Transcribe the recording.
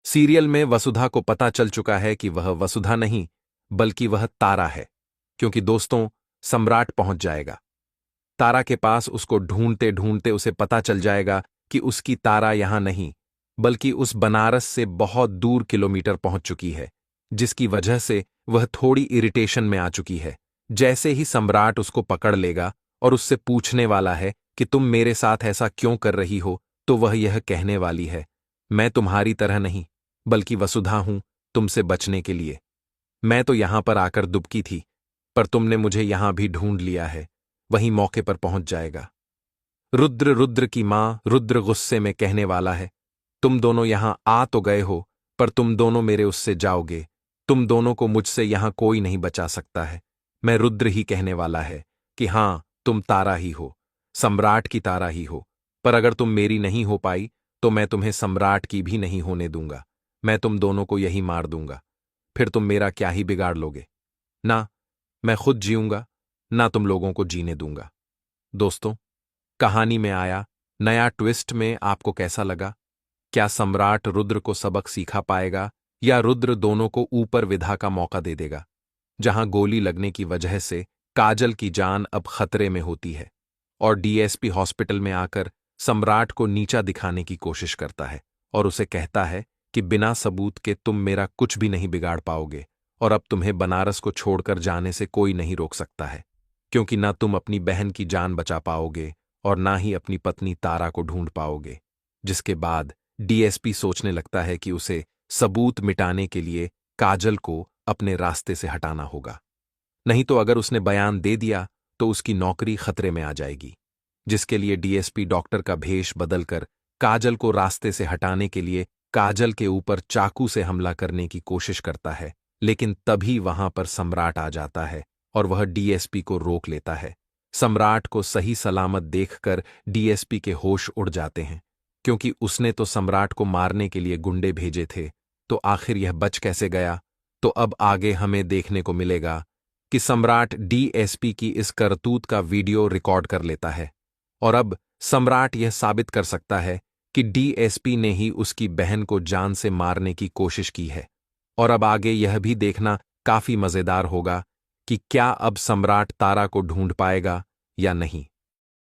Serial में वसुधा को पता चल चुका है कि वह वसुधा नहीं बल्कि वह तारा है, क्योंकि दोस्तों सम्राट पहुंच जाएगा। तारा के पास उसको ढूंढते ढूंढते उसे पता चल जाएगा कि उसकी तारा यहां नहीं बल्कि उस बनारस से बहुत दूर किलोमीटर पहुंच चुकी है, जिसकी वजह से वह थोड़ी इरिटेशन में आ चुकी है। जैसे ही सम्राट उसको पकड़ लेगा और उससे पूछने वाला है कि तुम मेरे साथ ऐसा क्यों कर रही हो, तो वह यह कहने वाली है, मैं तुम्हारी तरह नहीं बल्कि वसुधा हूं, तुमसे बचने के लिए। मैं तो यहां पर आकर दुबकी थी, पर तुमने मुझे यहां भी ढूंढ लिया है। वहीं मौके पर पहुंच जाएगा। रुद्र रुद्र की मां रुद्र गुस्से में कहने वाला है, तुम दोनों यहां आ तो गए हो, पर तुम दोनों मेरे उससे जाओगे। तुम दोनों को मुझसे यहां कोई नहीं बचा सकता है। मैं रुद्र ही कहने वाला है कि हां, तुम तारा ही हो, सम्राट की तारा ही हो, पर अगर तुम मेरी नहीं हो पाई तो मैं तुम्हें सम्राट की भी नहीं होने दूंगा। मैं तुम दोनों को यही मार दूंगा। फिर तुम मेरा क्या ही बिगाड़ लोगे। ना मैं खुद जीऊंगा, ना तुम लोगों को जीने दूंगा। दोस्तों, कहानी में आया नया ट्विस्ट में आपको कैसा लगा? क्या सम्राट रुद्र को सबक सिखा पाएगा या रुद्र दोनों को ऊपर विधा का मौका दे देगा? जहां गोली लगने की वजह से काजल की जान अब खतरे में होती है और डीएसपी हॉस्पिटल में आकर सम्राट को नीचा दिखाने की कोशिश करता है और उसे कहता है कि बिना सबूत के तुम मेरा कुछ भी नहीं बिगाड़ पाओगे और अब तुम्हें बनारस को छोड़कर जाने से कोई नहीं रोक सकता है, क्योंकि ना तुम अपनी बहन की जान बचा पाओगे और ना ही अपनी पत्नी तारा को ढूंढ पाओगे। जिसके बाद डीएसपी सोचने लगता है कि उसे सबूत मिटाने के लिए काजल को अपने रास्ते से हटाना होगा, नहीं तो अगर उसने बयान दे दिया तो उसकी नौकरी खतरे में आ जाएगी। जिसके लिए डीएसपी डॉक्टर का भेष बदलकर काजल को रास्ते से हटाने के लिए काजल के ऊपर चाकू से हमला करने की कोशिश करता है, लेकिन तभी वहां पर सम्राट आ जाता है और वह डीएसपी को रोक लेता है। सम्राट को सही सलामत देखकर डीएसपी के होश उड़ जाते हैं, क्योंकि उसने तो सम्राट को मारने के लिए गुंडे भेजे थे, तो आखिर यह बच कैसे गया? तो अब आगे हमें देखने को मिलेगा कि सम्राट डीएसपी की इस करतूत का वीडियो रिकॉर्ड कर लेता है और अब सम्राट यह साबित कर सकता है कि डीएसपी ने ही उसकी बहन को जान से मारने की कोशिश की है। और अब आगे यह भी देखना काफी मजेदार होगा कि क्या अब सम्राट तारा को ढूंढ पाएगा या नहीं।